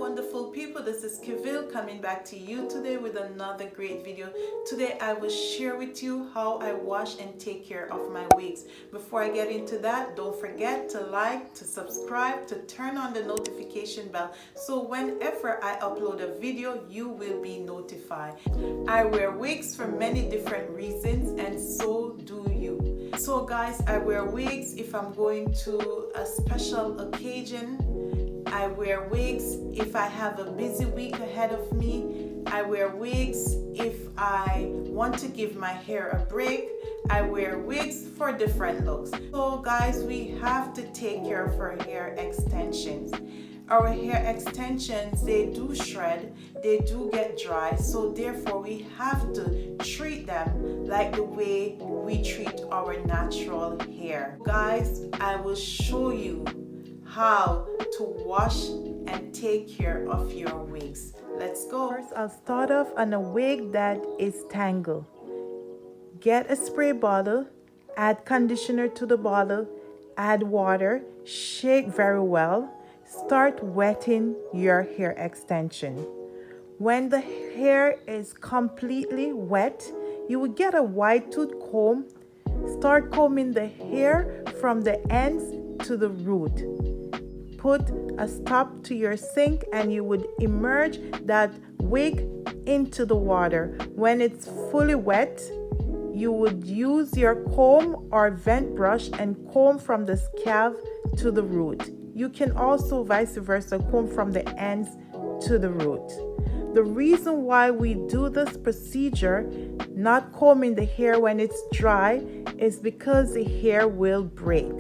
wonderful people, this is Kivil coming back to you today with another great video. Today I will share with you how I wash and take care of my wigs. Before I get into that, don't forget to like, to subscribe, to turn on the notification bell so whenever I upload a video you will be notified. I wear wigs for many different reasons and so do you. So guys, I wear wigs if I'm going to a special occasion. I wear wigs if I have a busy week ahead of me. I wear wigs if I want to give my hair a break. I wear wigs for different looks. So guys, we have to take care of our hair extensions. Our hair extensions, they do shred, they do get dry, so therefore we have to treat them like the way we treat our natural hair. Guys, I will show you how to wash and take care of your wigs. Let's go. First, I'll start off on a wig that is tangled. Get a spray bottle, add conditioner to the bottle, add water, shake very well. Start wetting your hair extension. When the hair is completely wet, you will get a wide tooth comb. Start combing the hair from the ends to the root. Put a stop to your sink and you would immerse that wig into the water. When it's fully wet, you would use your comb or vent brush and comb from the scalp to the root. You can also vice versa comb from the ends to the root. The reason why we do this procedure, not combing the hair when it's dry, is because the hair will break.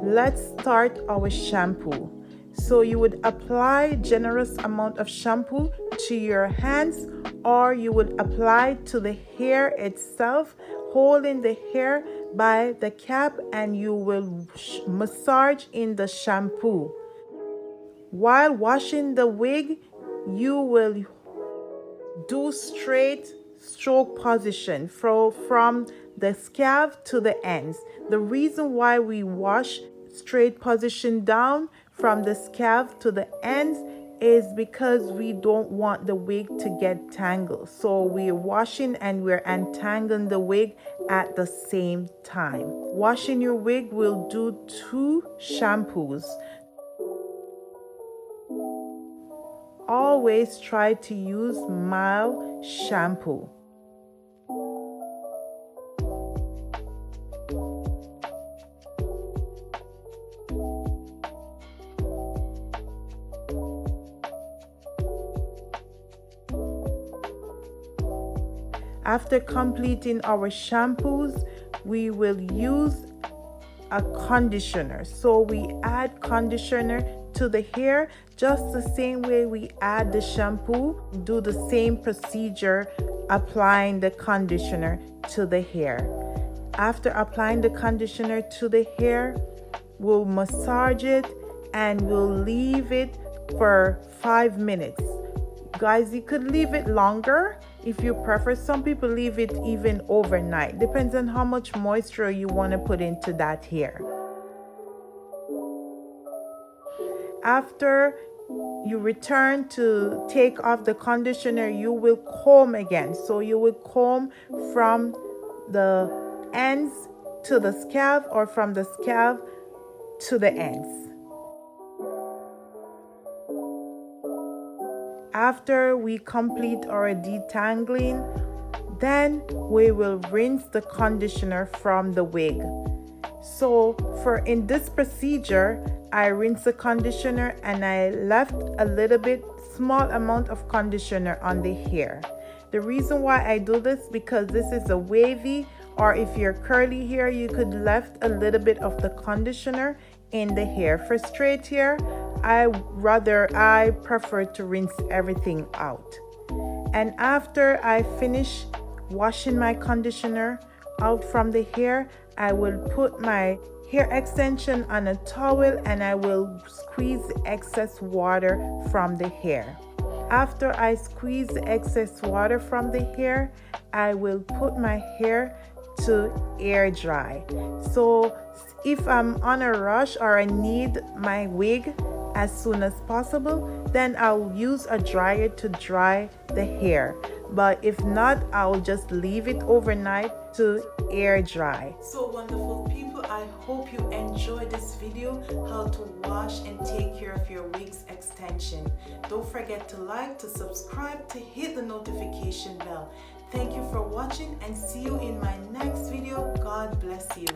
Let's start our shampoo. So you would apply generous amount of shampoo to your hands, or you would apply to the hair itself, holding the hair by the cap, and you will massage in the shampoo. While washing the wig, you will do straight stroke position from the scalp to the ends. The reason why we wash straight position down from the scalp to the ends is because we don't want the wig to get tangled. So we're washing and we're untangling the wig at the same time. Washing your wig will do 2 shampoos. Always try to use mild shampoo. After completing our shampoos, we will use a conditioner. So we add conditioner to the hair just the same way we add the shampoo. Do the same procedure applying the conditioner to the hair. After applying the conditioner to the hair, we'll massage it and we'll leave it for 5 minutes. Guys, you could leave it longer if you prefer. Some people leave it even overnight. Depends on how much moisture you want to put into that hair. After you return to take off the conditioner, you will comb again. So you will comb from the ends to the scalp or from the scalp to the ends. After we complete our detangling, then we will rinse the conditioner from the wig. So in this procedure, I rinse the conditioner and I left a little bit small amount of conditioner on the hair. The reason why I do this because this is a wavy, or if you're curly hair, you could left a little bit of the conditioner in the hair. For straight hair, I prefer to rinse everything out. And after I finish washing my conditioner out from the hair, I will put my hair extension on a towel and I will squeeze the excess water from the hair. After I squeeze the excess water from the hair, I will put my hair to air dry. So if I'm on a rush or I need my wig as soon as possible, then I'll use a dryer to dry the hair. But if not, I'll just leave it overnight to air dry. So wonderful people, I hope you enjoyed this video, how to wash and take care of your wigs extension. Don't forget to like, to subscribe, to hit the notification bell. Thank you for watching and see you in my next video. God bless you.